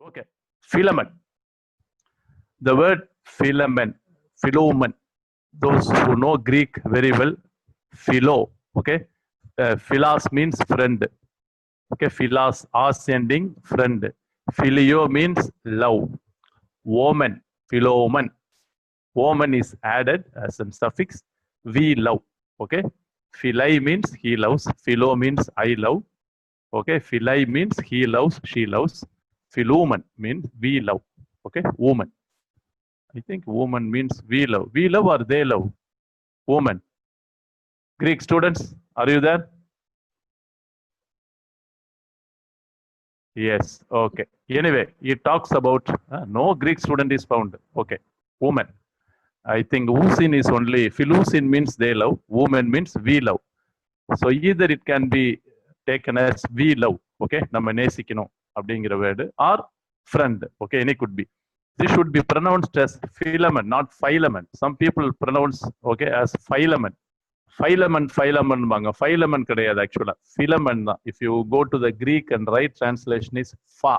Okay. Philemon. The word Philemon, those who know Greek very well, philo, okay? Philos means friend. Okay, philos, ascending friend. Phileo means love. Woman, Philoman. Woman is added as some suffix. We love. Okay. Philai means he loves. Philo means I love. Okay. Philai means he loves, she loves. Philoman means we love. Okay. Woman. I think woman means we love. We love or they love? Woman. Greek students, are you there? Yes. Okay. Anyway, it talks about no Greek student is found. Okay. Woman. I think Usin is only, Philusin means they love, woman means we love. So either it can be taken as we love, okay, நம்ம நேசிக்கணும் அப்படிங்கிற word, or friend, okay, any could be. This should be pronounced as Philemon, not Philemon. Some people pronounce, okay, as Philemon. Philemon வாங்க. Philemon கிடையாது actually. Philemon தான். If you go to the Greek and right translation is pha.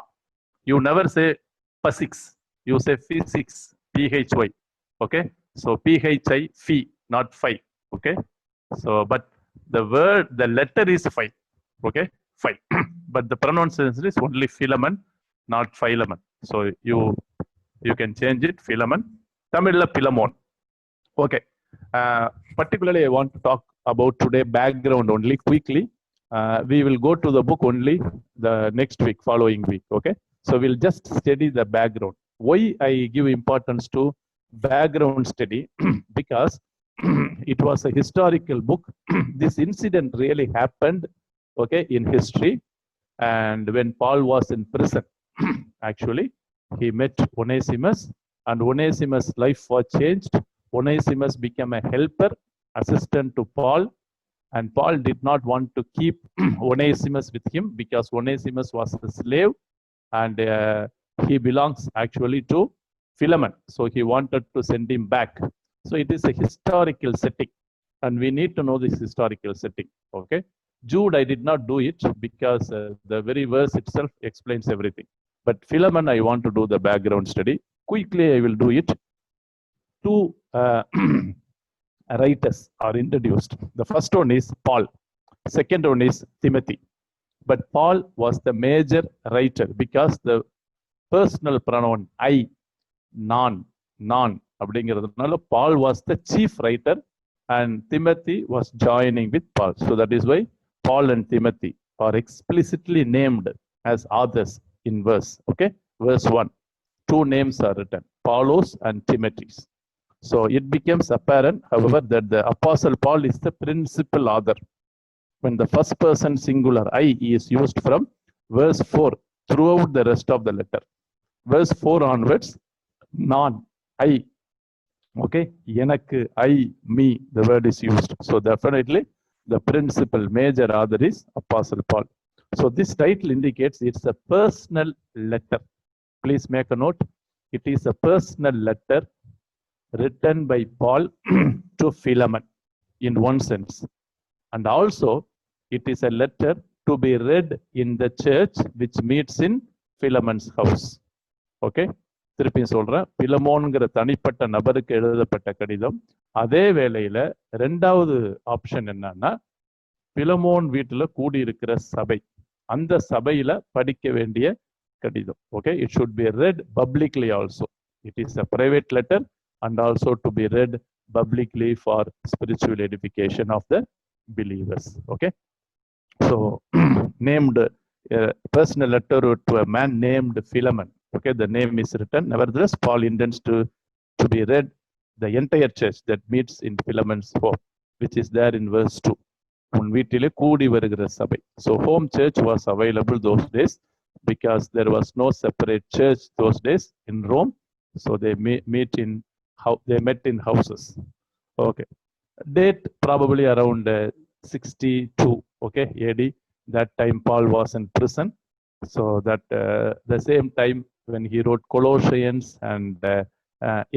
You never say physics. You say physics, P-H-Y. Okay, so P-H-I, phi, not phi. Okay, so but the word, the letter is phi. Okay, phi. But the pronunciation is only Philemon, not Philemon. So you can change it, Philemon. Tamil Philemon. Okay. Particularly, I want to talk about today background only quickly. We will go to the book only the next week, following week. Okay, so we'll just study the background. Why I give importance to background study? Because it was a historical book. This incident really happened, okay, in history. And when Paul was in prison, actually, he met Onesimus, and Onesimus' life was changed. Onesimus became a helper, assistant to Paul, and Paul did not want to keep Onesimus with him because Onesimus was a slave, and he belongs actually to Philemon. So he wanted to send him back. So it is a historical setting, and we need to know this historical setting. Okay, Jude, I did not do it because the very verse itself explains everything. But Philemon, I want to do the background study. Quickly, I will do it. Two writers are introduced. The first one is Paul. Second one is Timothy. But Paul was the major writer because the personal pronoun I, non, அப்படிங்கிறதுனால Paul was the chief writer and Timothy was joining with Paul. So that is why Paul and Timothy are explicitly named as authors in verse. Okay, verse 1. Two names are written, Paulos and Timothy's. So it becomes apparent, however, that the Apostle Paul is the principal author. When the first person singular I is used from verse 4 throughout the rest of the letter. Verse 4 onwards, non, I, okay, எனக்கு, I, me, the word is used. So definitely the principal major author is Apostle Paul. So this title indicates it's a personal letter. Please make a note. It is a personal letter written by Paul to Philemon in one sense. And also it is a letter to be read in the church which meets in Philemon's house. Okay, திருப்பி சொல்றேன், பிலமோன்கிற தனிப்பட்ட நபருக்கு எழுதப்பட்ட கடிதம். அதே வேளையில ரெண்டாவது option என்னன்னா, பிலமோன் வீட்டுல கூடி இருக்கிற சபை, அந்த சபையில படிக்க வேண்டிய கடிதம். Okay, it should be read publicly also. It is a private letter and also to be read publicly for spiritual edification of the believers. Okay, so named personal letter to a man named Philemon. Okay, the name is written. Nevertheless, Paul intends to be read the entire church that meets in Philemon's home, which is there in verse 2. உன் வீட்டிலே கூடி வருகிற சபை. So home church was available those days because there was no separate church those days in Rome. So they met in houses. Okay, date probably around 62, okay, AD. That time Paul was in prison. So that the same time when he wrote Colossians and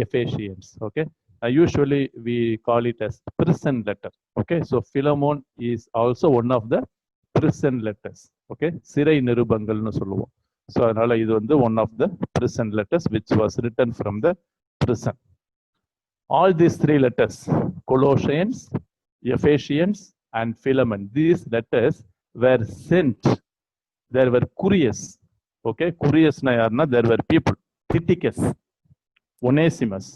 Ephesians. Okay, usually we call it as prison letter. Okay, so Philemon is also one of the prison letters. Okay, சிறை நிருபங்கள்னு சொல்லுவோம். So அதனால இது வந்து one of the prison letters which was written from the prison. All these three letters, Colossians, Ephesians, and Philemon, these letters were sent. There were couriers. Okay, couriers na yarna, there were people. Tychicus, Onesimus.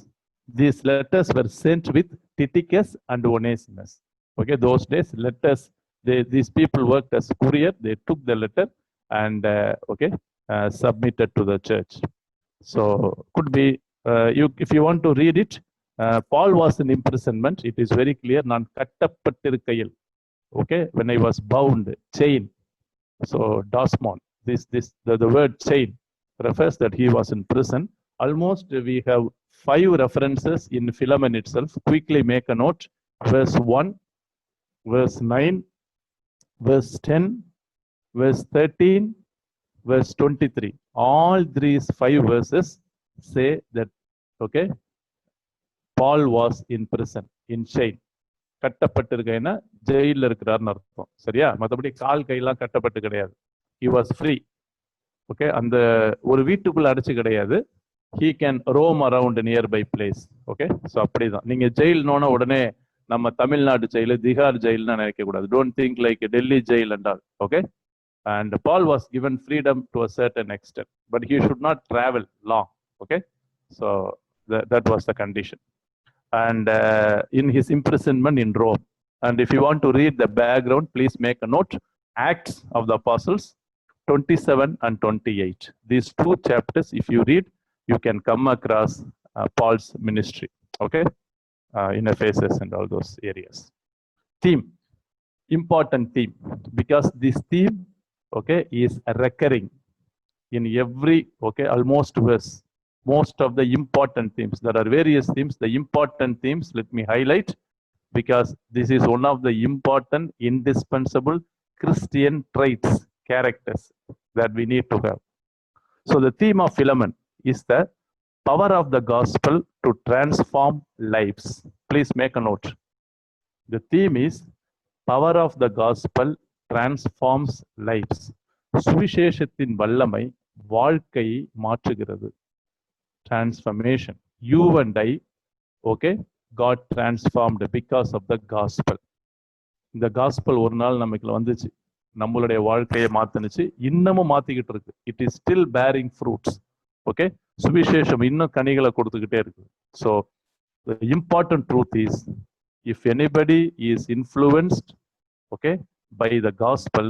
These letters were sent with Tychicus and Onesimus. Okay, those days letters, these people worked as courier. They took the letter and submitted to the church. So could be if you want to read it, Paul was in imprisonment. It is very clear. நான் கட்டப்பட்டிருக்கையில், okay, when I was bound, chain. So Dasmon, the word chain refers that he was in prison. Almost we have 5 references in Philemon itself. Quickly make a note. Verse 1, verse 9, verse 10, verse 13, verse 23. All these 5 verses say that, okay, Paul was in prison, in chain. கட்டப்பட்டிருக்கைன்னா ஜெயில இருக்கிறார்னு அர்த்தம். சரியா? மற்றபடி கால் கையெல்லாம் கட்டப்பட்டு கிடையாது. He was free. Okay, அந்த ஒரு வீட்டுக்குள்ள அடைச்சு கிடையாது. He can roam around nearby place. Okay, so அப்படிதான். நீங்க ஜெயில்னோன்னா உடனே நம்ம தமிழ்நாடு ஜெயிலு, திகார் ஜெயில்னு நினைக்க கூடாது. Don't think like Delhi jail and all. Okay, and Paul was given freedom to a certain extent, but he should not travel long. Okay, so that was the condition. And in his imprisonment in Rome. And if you want to read the background, please make a note. Acts of the Apostles 27 and 28. These 2 chapters, if you read, you can come across Paul's ministry. Okay, in Ephesus and all those areas. Theme, important theme, because this theme, okay, is recurring in every, okay, almost verse. Most of the important themes. There are various themes. The important themes, let me highlight, because this is one of the important, indispensable Christian traits, characters that we need to have. So the theme of Philemon is the power of the gospel to transform lives. Please make a note. The theme is power of the gospel transforms lives. சுவிசேஷத்தின் வல்லமை வாழ்க்கையை மாற்றுகிறது. Transformation. You and I, okay, got transformed because of the gospel. இந்த gospel ஒரு நாள் நமக்கு வந்துச்சு, நம்மளுடைய வாழ்க்கையை மாத்தினுச்சு, இன்னமும் மாத்திக்கிட்டு இருக்கு. It is still bearing fruits. Okay, சுவிசேஷம் இன்னும் கனிகளை கொடுத்துக்கிட்டே இருக்கு. So the important truth is, if anybody is influenced, okay, by the gospel,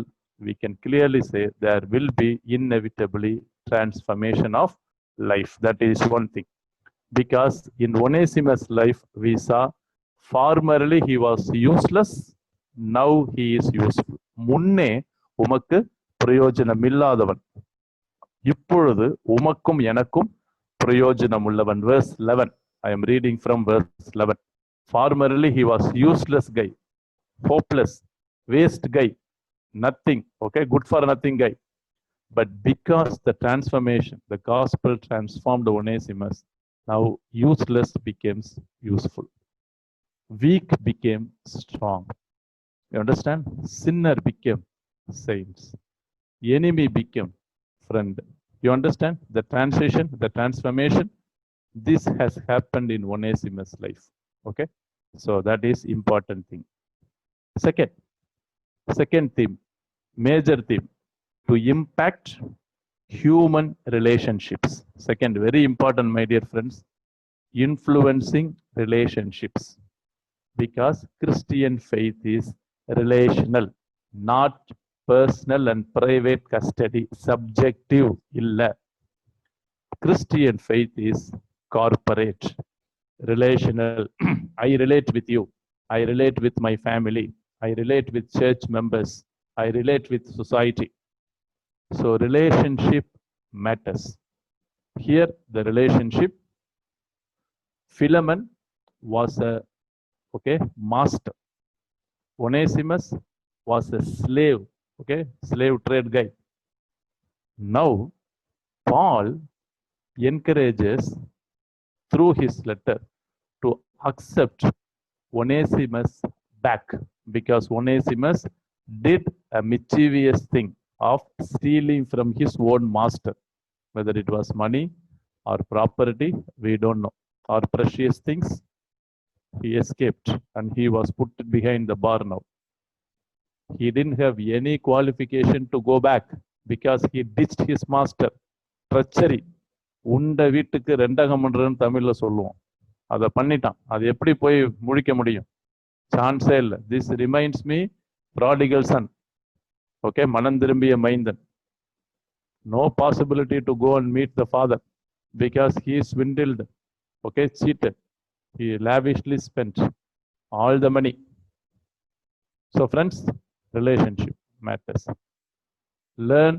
we can clearly say there will be inevitably transformation of life. That is one thing. Because in Onesimus' life, we saw formerly he was useless, now he is useful. முன்னே உமக்கு பிரயோஜனம் இல்லாதவன், இப்பொழுது உமக்கும் எனக்கும் பிரயோஜனம் உள்ளவன். Verse 11. I am reading from verse 11. Formerly he was useless guy, hopeless, waste guy, nothing, okay, good for nothing guy. But because the transformation, the gospel transformed Onesimus, now useless becomes useful. Weak became strong. You understand? Sinner became saints. Enemy became friend. You understand the transition, the transformation? This has happened in Onesimus' life. Okay? So that is important thing. Second theme, major theme, to impact human relationships. Second, very important, my dear friends, influencing relationships. Because Christian faith is relational, not personal and private custody, subjective illa. Christian faith is corporate, relational. I relate with you, I relate with my family, I relate with church members, I relate with society. So relationship matters. Here the relationship, Philemon was a master. Onesimus was a slave, slave trade guy. Now Paul encourages through his letter to accept Onesimus back, because Onesimus did a mischievous thing of stealing from his own master. whether it was money or property, we don't know, or precious things. He escaped and he was put behind the bar now. He didn't have any qualification to go back because he ditched his master. Treachery. உண்ட வீட்டுக்கு ரெண்டகம் பண்றதுன்னு தமிழ்ல சொல்லுவோம். அதை பண்ணிட்டான். அது எப்படி போய் முழிக்க முடியும்? சான்ஸே இல்லை. This reminds me prodigal son. Okay, மனம் திரும்பிய மைந்தன். No possibility to go and meet the father because he swindled, okay, cheated. He lavishly spent all the money. So friends, relationship matters. Learn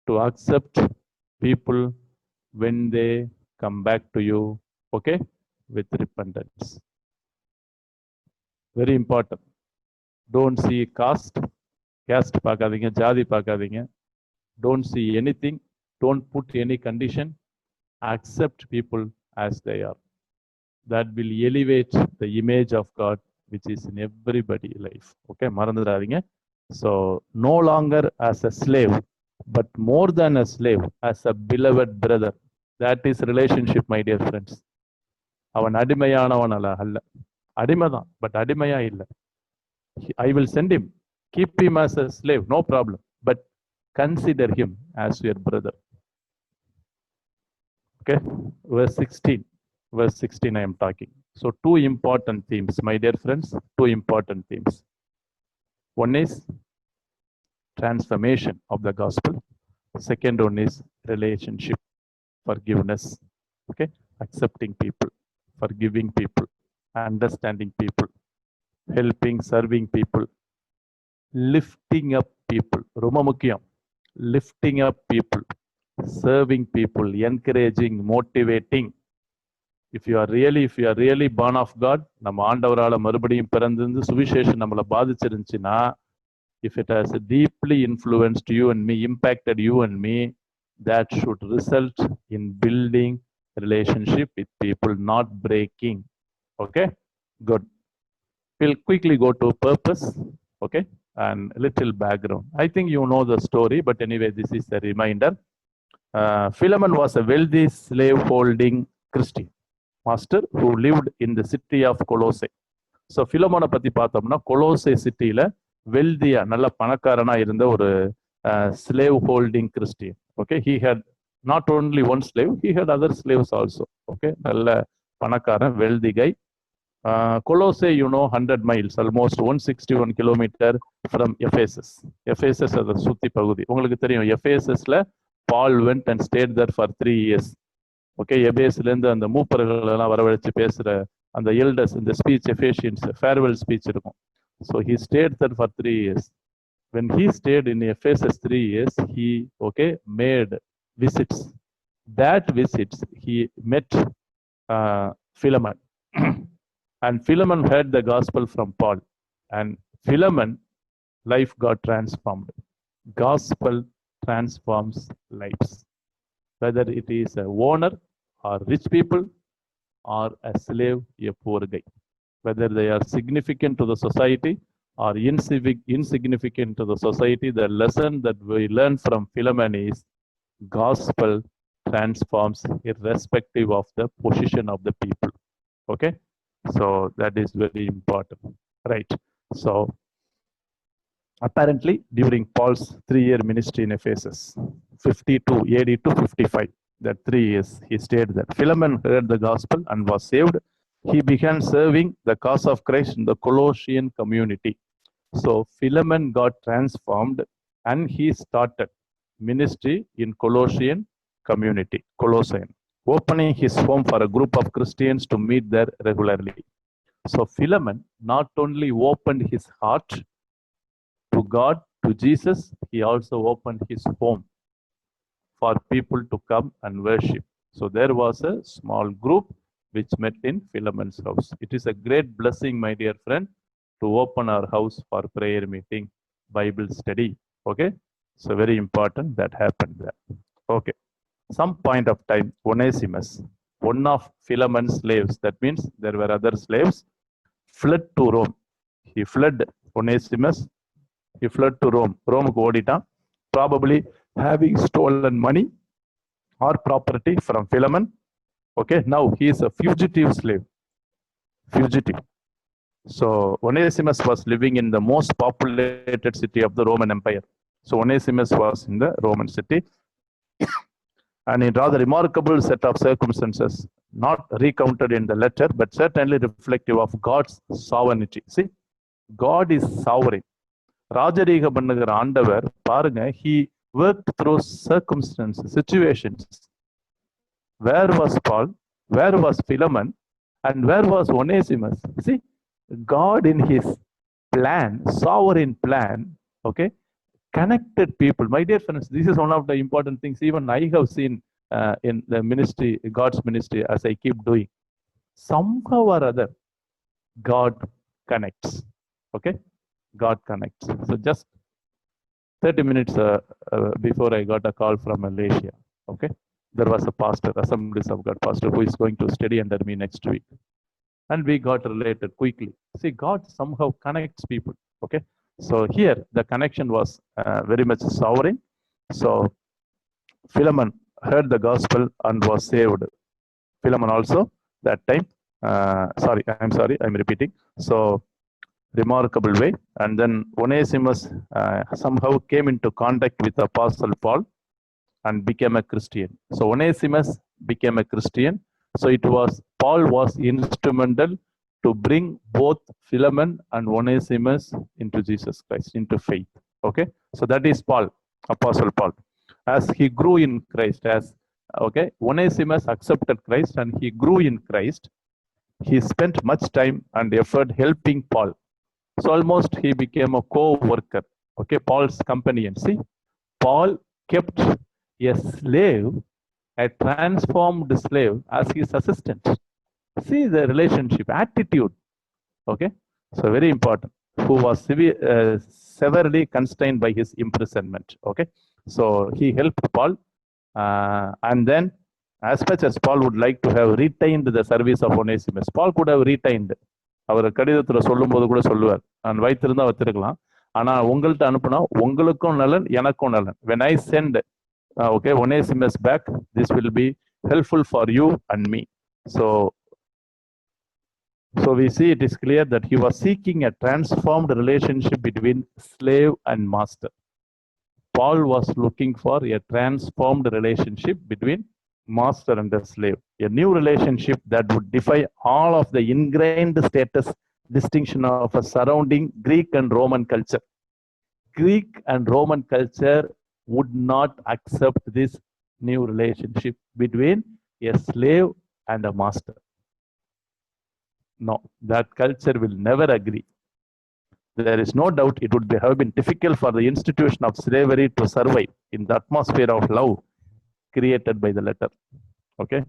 to accept people when they come back to you, okay, with repentance. Very important. Don't see caste பார்க்காதீங்க, ஜாதி பார்க்காதீங்க. Don't see anything. Don't put any condition. Accept people as they are. That will elevate the image of God which is in everybody's life. Okay, மறந்துடாதீங்க. So no longer as a slave, but more than a slave, as a beloved brother. That is relationship, my dear friends. அவன் அடிமையானவன் அல்ல. அடிமைதான், but அடிமையா இல்லை. I will send him. Keep him as a slave, no problem. But consider him as your brother. Okay, verse 16. Verse 16 I am talking. So two important themes, my dear friends, two important themes. One is transformation of the gospel. Second one is relationship, forgiveness, okay, accepting people, forgiving people, understanding people, helping, serving people, lifting up people. ரொம்ப முக்கியம். Lifting up people, serving people, encouraging, motivating. If you are really born of God, நம்ம ஆண்டவரால மறுபடியும் பிறந்து சுவிசேஷம் நம்மளை பாதிச்சிருந்துச்சுன்னா, if it has deeply influenced you and me, impacted you and me, that should result in building relationship with people, not breaking. Okay, good. We'll quickly go to purpose, okay, and little background. I think you know the story, but anyway, this is a reminder. Philemon was a wealthy slave-holding Christian master who lived in the city of Colossae. So Philemon பத்தி பார்த்தோம்னா கொலோசே சிட்டியில வெல்தியா நல்ல பணக்காரனா இருந்த ஒரு slave holding Christian. Okay, he had not only one slave, he had other slaves also. Okay, நல்ல பணக்காரன், wealthy guy. Colossae, you know, 100 miles, almost 161 kilometer from Ephesus. Ephesus அது சுத்தி பகுதி. உங்களுக்கு தெரியும், எபேசஸ்ல Paul went and stayed there for 3 years. Okay, எபேஸ்லேருந்து அந்த மூப்பர்கள் எல்லாம் வரவழைச்சு பேசுற அந்த எல்டர்ஸ், இந்த ஸ்பீச், எஃபேஷியன்ஸ் ஃபேர்வெல் ஸ்பீச் இருக்கும். So he stayed there for 3 years. When he stayed in Ephesus 3 years, he made visits. That visits he met Philemon, and Philemon heard the gospel from Paul, and Philemon life got transformed. Gospel transforms lives, whether it is a owner or rich people or a slave, a poor guy, whether they are significant to the society or insignificant to the society. The lesson that we learn from Philemon is gospel transforms irrespective of the position of the people. Okay, so that is very important, right? So apparently during Paul's 3-year ministry in Ephesus, 52 AD to 55, that 3 years he stayed there. Philemon heard the gospel and was saved. He began serving the cause of Christ in the Colossian community. So Philemon got transformed and he started ministry in Colossian community, Colossae, opening his home for a group of Christians to meet there regularly. So Philemon not only opened his heart to God, to Jesus, he also opened his home for people to come and worship. So there was a small group which met in Philemon's house. It is a great blessing, my dear friend, to open our house for prayer meeting, Bible study. Okay, so very important that happened there. Okay, some point of time, Onesimus, one of Philemon's slaves, that means there were other slaves, fled to Rome. He fled, Onesimus, he fled to Rome. Rome ஓடிட்டான், probably having stolen money or property from Philemon. Okay, now he is a fugitive slave. Fugitive. So Onesimus was living in the most populated city of the Roman Empire. So Onesimus was in the Roman city. And in rather remarkable set of circumstances, not recounted in the letter, but certainly reflective of God's sovereignty. See, God is sovereign. ராஜரீக பண்ணுகிற ஆண்டவர் பாருங்க, he worked through circumstances, situations. Where was Paul? Where was Philemon? And where was Onesimus? See, God in his plan, sovereign plan, okay, connected people. My dear friends, this is one of the important things even I have seen in the ministry, God's ministry, as I keep doing. Somehow or other, God connects. Okay, God connects. So just 30 minutes before I got a call from Malaysia. Okay, there was a pastor, Assemblies of God pastor, who is going to study under me next week. And we got related quickly. See, God somehow connects people. Okay, so here the connection was very much sovereign. So Philemon heard the gospel and was saved. Philemon also that time, I'm repeating. So remarkable way. And then Onesimus somehow came into contact with Apostle Paul and became a Christian. So Onesimus became a Christian. So it was, Paul was instrumental to bring both Philemon and Onesimus into Jesus Christ, into faith. Okay, so that is Paul, Apostle Paul. As he grew in Christ, Onesimus accepted Christ and he grew in Christ. He spent much time and effort helping Paul. So almost he became a co-worker. Okay, Paul's companion. See, Paul kept a slave, a transformed slave, as his assistant. See the relationship, attitude. Okay, so very important. Who was severely constrained by his imprisonment. Okay, so he helped Paul, and then as much as Paul would like to have retained the service of Onesimus, Paul could have retained. அவர் கடிதத்தில் சொல்லும் போது கூட சொல்லுவார், நான் வைத்திருந்தா வச்சிருக்கலாம், ஆனா உங்கள்கிட்ட அனுப்புனா உங்களுக்கும் நலன் எனக்கும் நலன். When I send Onesimus back, this will be helpful for you and me. So we see it is clear that he was seeking a transformed relationship between slave and master. Paul was looking for a transformed relationship between master and the slave, a new relationship that would defy all of the ingrained status distinction of a surrounding Greek and Roman culture. Greek and Roman culture would not accept this new relationship between a slave and a master. No, that culture will never agree. There is no doubt it would have been difficult for the institution of slavery to survive in the atmosphere of love created by the letter. Okay,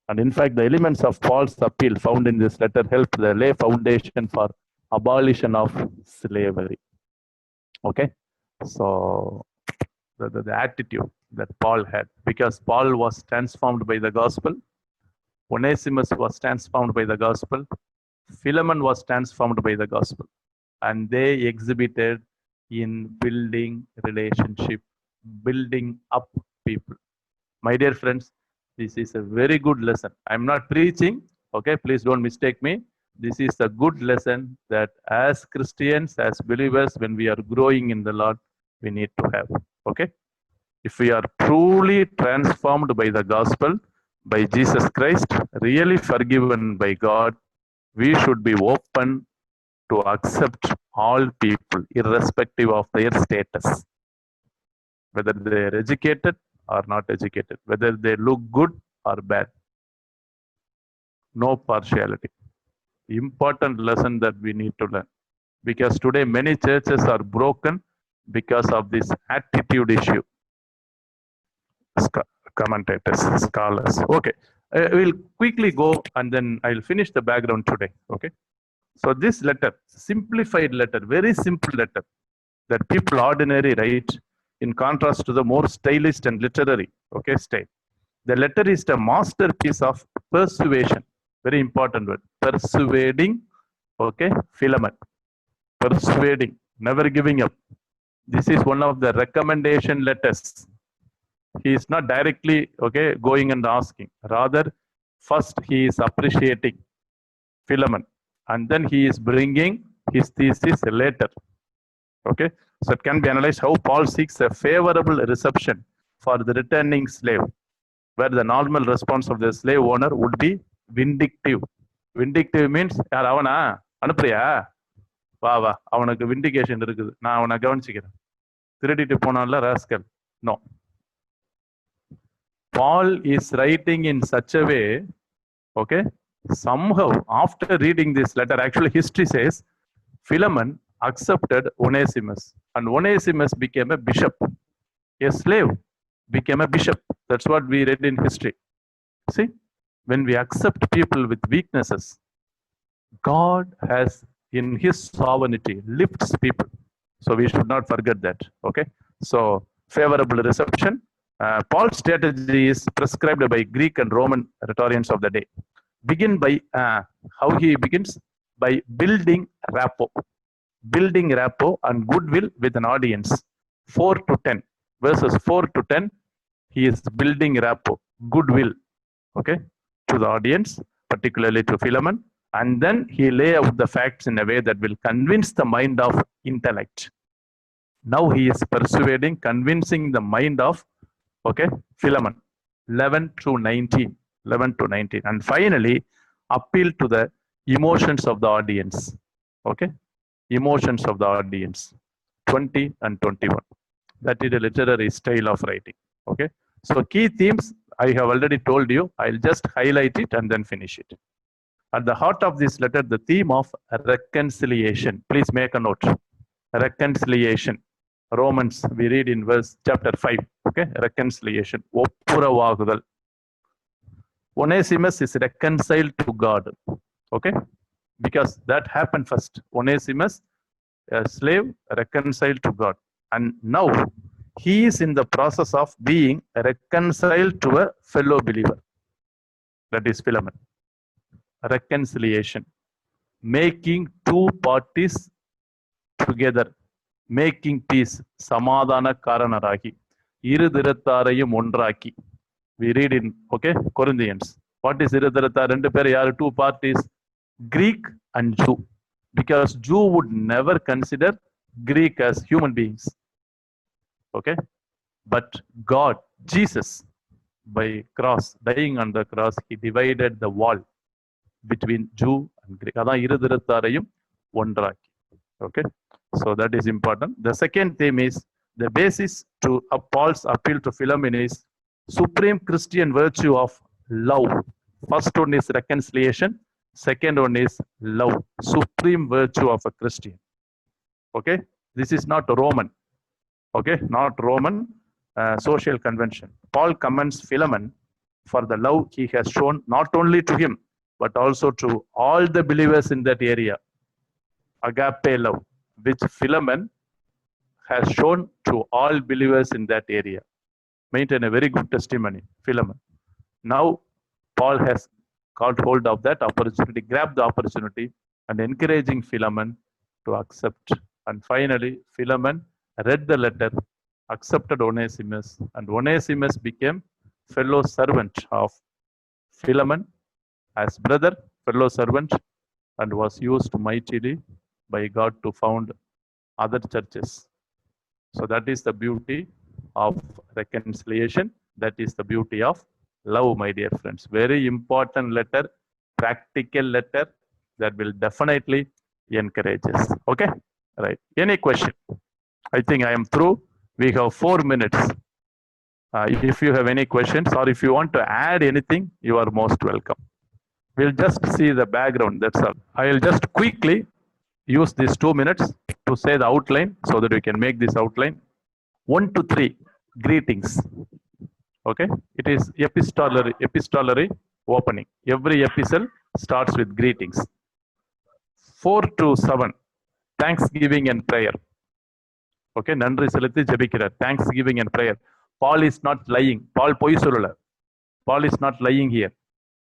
and in fact, the elements of Paul's appeal found in this letter helped the lay foundation for abolition of slavery. Okay, so the attitude that Paul had, because Paul was transformed by the gospel, Onesimus was transformed by the gospel, Philemon was transformed by the gospel, and they exhibited in building relationship, building up people. My dear friends, this is a very good lesson. I'm not preaching, okay, please don't mistake me. This is a good lesson that as Christians, as believers, when we are growing in the Lord, we need to have. Okay, if we are truly transformed by the gospel, by Jesus Christ, really forgiven by God, we should be open to accept all people irrespective of their status, whether they are educated or not educated, whether they look good or bad. No partiality. Important lesson that we need to learn, because today many churches are broken because of this attitude issue. Commentators, scholars. Okay, we'll quickly go and then I'll finish the background today. Okay, so this letter, simplified letter, very simple letter that people ordinarily write, in contrast to the more stylish and literary, okay, style. The letter is the masterpiece of persuasion. Very important word, persuading. Okay, Philemon, persuading, never giving up. This is one of the recommendation letters. He is not directly, okay, going and asking. Rather, first he is appreciating Philemon, and then he is bringing his thesis later. Okay, so it can be analyzed how Paul seeks a favorable reception for the returning slave, where the normal response of the slave owner would be vindictive. Vindictive means, யார் அவனா அனுப்புறியா, வா வா, அவனுக்கு vindication இருக்குது, நான் அவனை கவனிச்சுக்கிறேன், திருடிட்டு போனான்ல rascal. No. Paul is writing in such a way, okay, somehow after reading this letter, actually history says Philemon accepted Onesimus, and Onesimus became a bishop. A slave became a bishop. That's what we read in history. See, when we accept people with weaknesses, God has in his sovereignty lifts people. So we should not forget that. Okay, so favorable reception. Paul's strategy is prescribed by Greek and Roman rhetoricians of the day. Begin by how he begins by building rapport and goodwill with an audience. 4 to 10 verses 4 to 10, he is building rapport, goodwill, okay, to the audience, particularly to Philemon, and then he lay out the facts in a way that will convince the mind of intellect. Now he is persuading, convincing the mind of, okay, Philemon. 11 to 19, and finally appeal to the emotions of the audience. Okay, emotions of the audience. 20 and 21. That is a literary style of writing. Okay, so key themes I have already told you. I'll just highlight it and then finish it. At the heart of this letter, the theme of reconciliation. Please make a note. Reconciliation. Romans, we read in verse chapter 5. Okay, reconciliation. ஒப்புரவாகுதல். Onesimus is reconciled to God. Okay, because that happened first. Onesimus, a slave, reconciled to God, and now he is in the process of being reconciled to a fellow believer. That is Philemon. Reconciliation, making two parties together, making peace. சமாதான காரணராகி, இருதிறத்தாரையும் ஒன்றாக்கி. We read in, okay, Corinthians. What is இருதிறத்தார்? ரெண்டு பேர் யாரு? Two parties, Greek and Jew, because Jew would never consider Greek as human beings. Okay, but God, Jesus, by cross, dying on the cross, he divided the wall between Jew and Greek. அதான் இருதிறத்தாரையும் ஒன்றாக்கி. Okay, so that is important. The second theme is the basis to Paul's appeal to Philemon is supreme Christian virtue of love. First one is reconciliation. Second one is love. Supreme virtue of a Christian. Okay, this is not Roman. Okay, not Roman social convention. Paul commends Philemon for the love he has shown not only to him but also to all the believers in that area. Agape love, which Philemon has shown to all believers in that area. Maintain a very good testimony, Philemon. Now Paul has caught hold of that opportunity, grabbed the opportunity, and encouraging Philemon to accept. And finally, Philemon read the letter, accepted Onesimus, and Onesimus became fellow servant of Philemon as brother, fellow servant, and was used mightily by God to found other churches. So that is the beauty of reconciliation. That is the beauty of love, my dear friends. Very important letter, practical letter that will definitely encourage us. Okay, right? Any question? I think I am through. We have 4 minutes. If you have any questions or if you want to add anything, you are most welcome. We'll just see the background. That's all. I will just quickly use these 2 minutes to say the outline so that we can make this outline. 1 to 3 greetings. Okay, it is epistolary opening. Every epistle starts with greetings. 4 to 7 thanksgiving and prayer. Okay, நன்றி செலுத்தி ஜெபிக்கிறார். Thanksgiving and prayer. Paul is not lying. Paul பொய் சொல்லல. Paul is not lying here.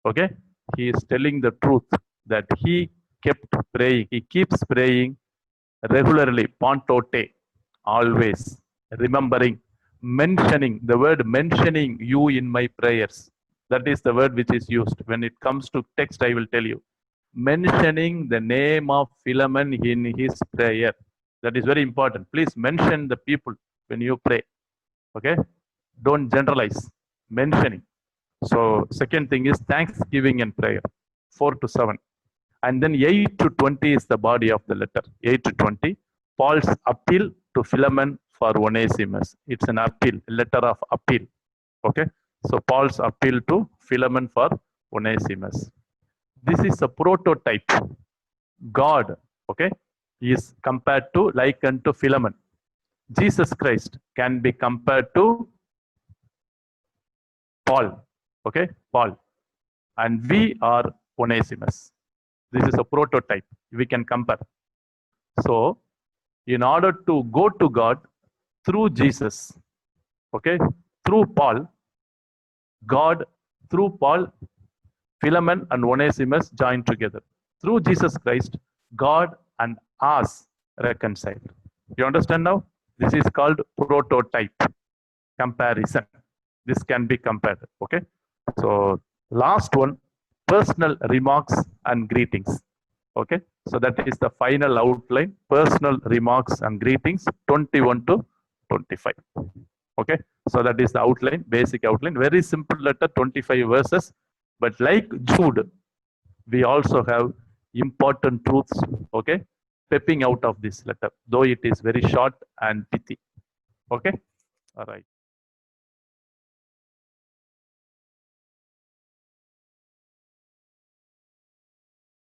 Okay, he is telling the truth that he kept praying. He keeps praying regularly, pantote, always remembering, mentioning, the word mentioning you in my prayers. That is the word which is used. When it comes to text, I will tell you. Mentioning the name of Philemon in his prayer. That is very important. Please mention the people when you pray. Okay? Don't generalize. Mentioning. So, second thing is thanksgiving and prayer. 4 to 7. And then 8 to 20 is the body of the letter. 8 to 20. Paul's appeal to Philemon for Onesimus. It's an appeal, a letter of appeal. Okay? So, Paul's appeal to Philemon for Onesimus. This is a prototype. God, okay, is compared to, likened to Philemon. Jesus Christ can be compared to Paul. Okay, Paul. And we are Onesimus. This is a prototype. We can compare. So, in order to go to God through Jesus, okay, through Paul, God, through Paul, Philemon and Onesimus joined together. Through Jesus Christ, God and us reconciled. You understand now? This is called prototype comparison. This can be compared. Okay. So last one, personal remarks and greetings. Okay. So that is the final outline. Personal remarks and greetings, 21 to 25. Okay. So that is the outline, basic outline. Very simple letter, 25 verses. But like Jude, we also have important truths, okay, pepping out of this letter, though it is very short and pithy. Okay, all right.